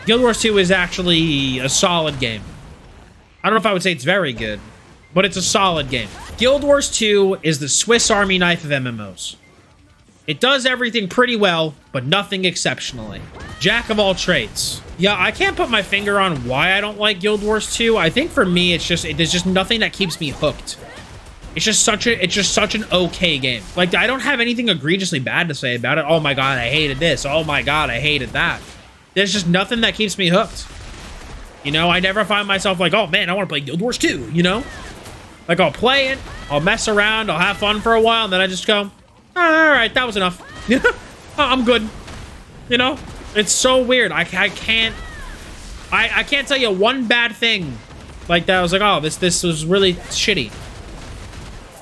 Guild Wars 2 is actually a solid game. I don't know if I would say it's very good, but it's a solid game. Guild Wars 2 is the Swiss Army knife of MMOs. It does everything pretty well, but nothing exceptionally. Jack of all trades. Yeah, I can't put my finger on why I don't like Guild Wars 2. I think for me, there's just nothing that keeps me hooked. It's just such an okay game. Like, I don't have anything egregiously bad to say about it. Oh my god, I hated this. Oh my god, I hated that. There's just nothing that keeps me hooked. You know, I never find myself like, oh man, I want to play Guild Wars 2, you know? Like, I'll play it, I'll mess around, I'll have fun for a while, and then I just go, all right, that was enough. I'm good. You know? It's so weird. I can't tell you one bad thing like that. I was like, oh, this was really shitty.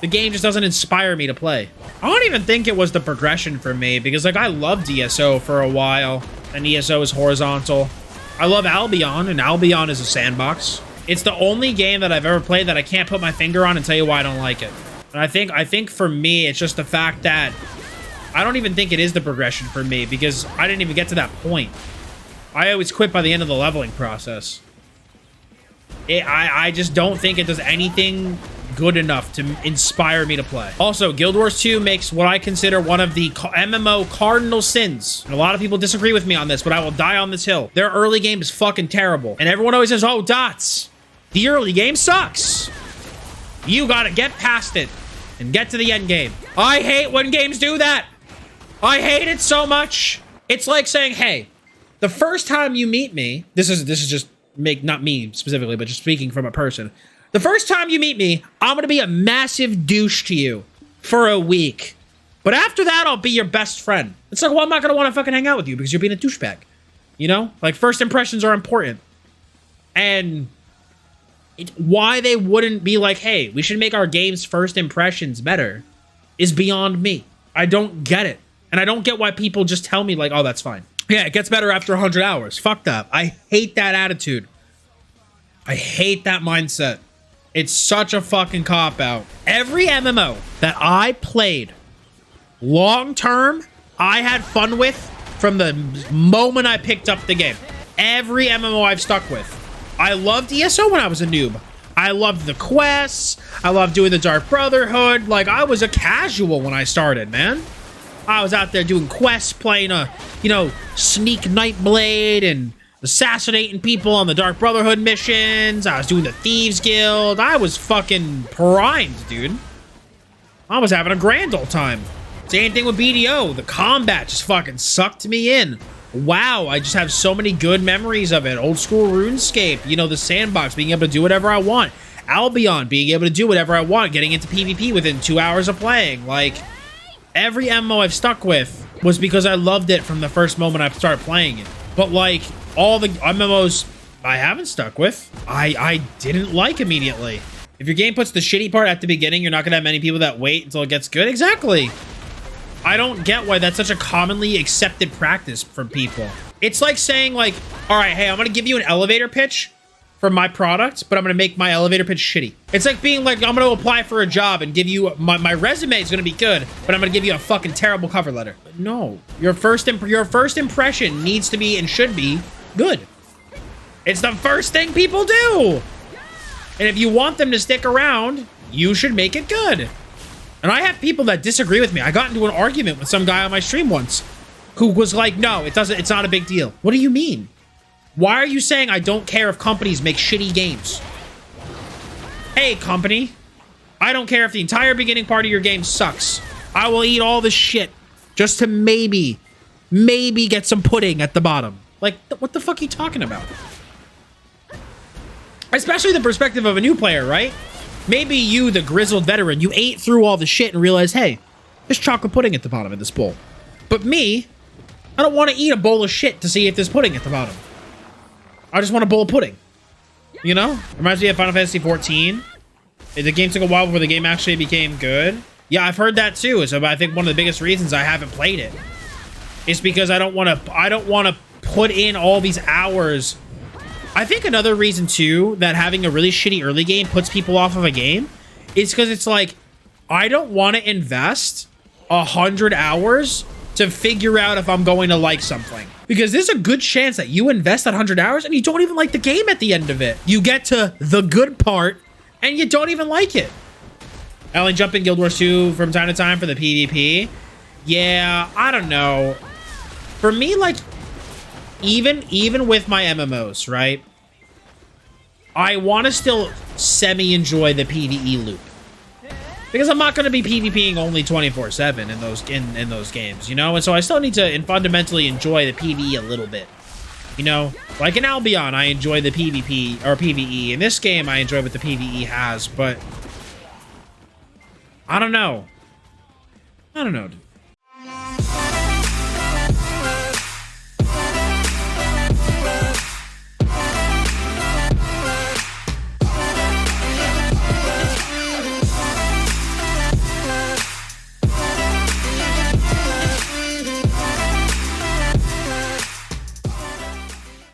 The game just doesn't inspire me to play. I don't even think it was the progression for me, because like I loved ESO for a while, and ESO is horizontal. I love Albion, and Albion is a sandbox. It's the only game that I've ever played that I can't put my finger on and tell you why I don't like it. And I think for me, it's just the fact that I don't even think it is the progression for me, because I didn't even get to that point. I always quit by the end of the leveling process. I just don't think it does anything good enough to inspire me to play. Also, Guild Wars 2 makes what I consider one of the MMO cardinal sins. And a lot of people disagree with me on this, but I will die on this hill. Their early game is fucking terrible. And everyone always says, oh, Dottz, the early game sucks. You gotta get past it and get to the end game. I hate when games do that. I hate it so much. It's like saying, hey, the first time you meet me, this is just not me specifically, but just speaking from a person. The first time you meet me, I'm gonna be a massive douche to you for a week. But after that, I'll be your best friend. It's like, well, I'm not gonna want to fucking hang out with you because you're being a douchebag. You know? Like, first impressions are important. And why they wouldn't be like, hey, we should make our game's first impressions better is beyond me. I don't get it. And I don't get why people just tell me like, oh, that's fine. Yeah, it gets better after 100 hours. Fuck that. I hate that attitude. I hate that mindset. It's such a fucking cop-out. Every MMO that I played long-term, I had fun with from the moment I picked up the game. Every MMO I've stuck with. I loved ESO when I was a noob. I loved the quests. I loved doing the Dark Brotherhood. Like, I was a casual when I started, man. I was out there doing quests, playing a, you know, Sneak Nightblade and assassinating people on the Dark Brotherhood missions. I was doing the Thieves Guild. I was fucking primed, dude. I was having a grand old time. Same thing with BDO. The combat just fucking sucked me in. Wow, I just have so many good memories of it. Old school RuneScape, you know, the sandbox, being able to do whatever I want. Albion, being able to do whatever I want, getting into PvP within 2 hours of playing. Like, every MMO I've stuck with was because I loved it from the first moment I started playing it. But like, all the MMOs I haven't stuck with, I didn't like immediately. If your game puts the shitty part at the beginning, you're not gonna have many people that wait until it gets good. Exactly. I don't get why that's such a commonly accepted practice from people. It's like saying like, all right, hey, I'm gonna give you an elevator pitch for my product, but I'm gonna make my elevator pitch shitty. It's like being like, I'm gonna apply for a job and give you, my resume is gonna be good, but I'm gonna give you a fucking terrible cover letter. No, your first impression needs to be and should be good. It's the first thing people do. And if you want them to stick around, you should make it good. And I have people that disagree with me. I got into an argument with some guy on my stream once who was like, no, it's not a big deal. What do you mean? Why are you saying I don't care if companies make shitty games? Hey, company. I don't care if the entire beginning part of your game sucks. I will eat all the shit just to maybe get some pudding at the bottom. Like, what the fuck are you talking about? Especially the perspective of a new player, right? Maybe you, the grizzled veteran, you ate through all the shit and realized, hey, there's chocolate pudding at the bottom of this bowl. But me, I don't want to eat a bowl of shit to see if there's pudding at the bottom. I just want a bowl of pudding. You know? Reminds me of Final Fantasy 14. The game took a while before the game actually became good. Yeah, I've heard that too. So I think one of the biggest reasons I haven't played it is because I don't want to put in all these hours. I think another reason too that having a really shitty early game puts people off of a game is because it's like, I don't want to invest 100 hours to figure out if I'm going to like something. Because there's a good chance that you invest that 100 hours and you don't even like the game at the end of it. You get to the good part and you don't even like it. I only jump in Guild Wars 2 from time to time for the PvP. Yeah, I don't know. For me, like, even with my MMOs, right? I want to still semi-enjoy the PvE loop. Because I'm not going to be PvPing only 24/7 in those games, you know? And so I still need to fundamentally enjoy the PvE a little bit. You know? Like in Albion, I enjoy the PvP, or PvE. In this game, I enjoy what the PvE has, but I don't know. I don't know.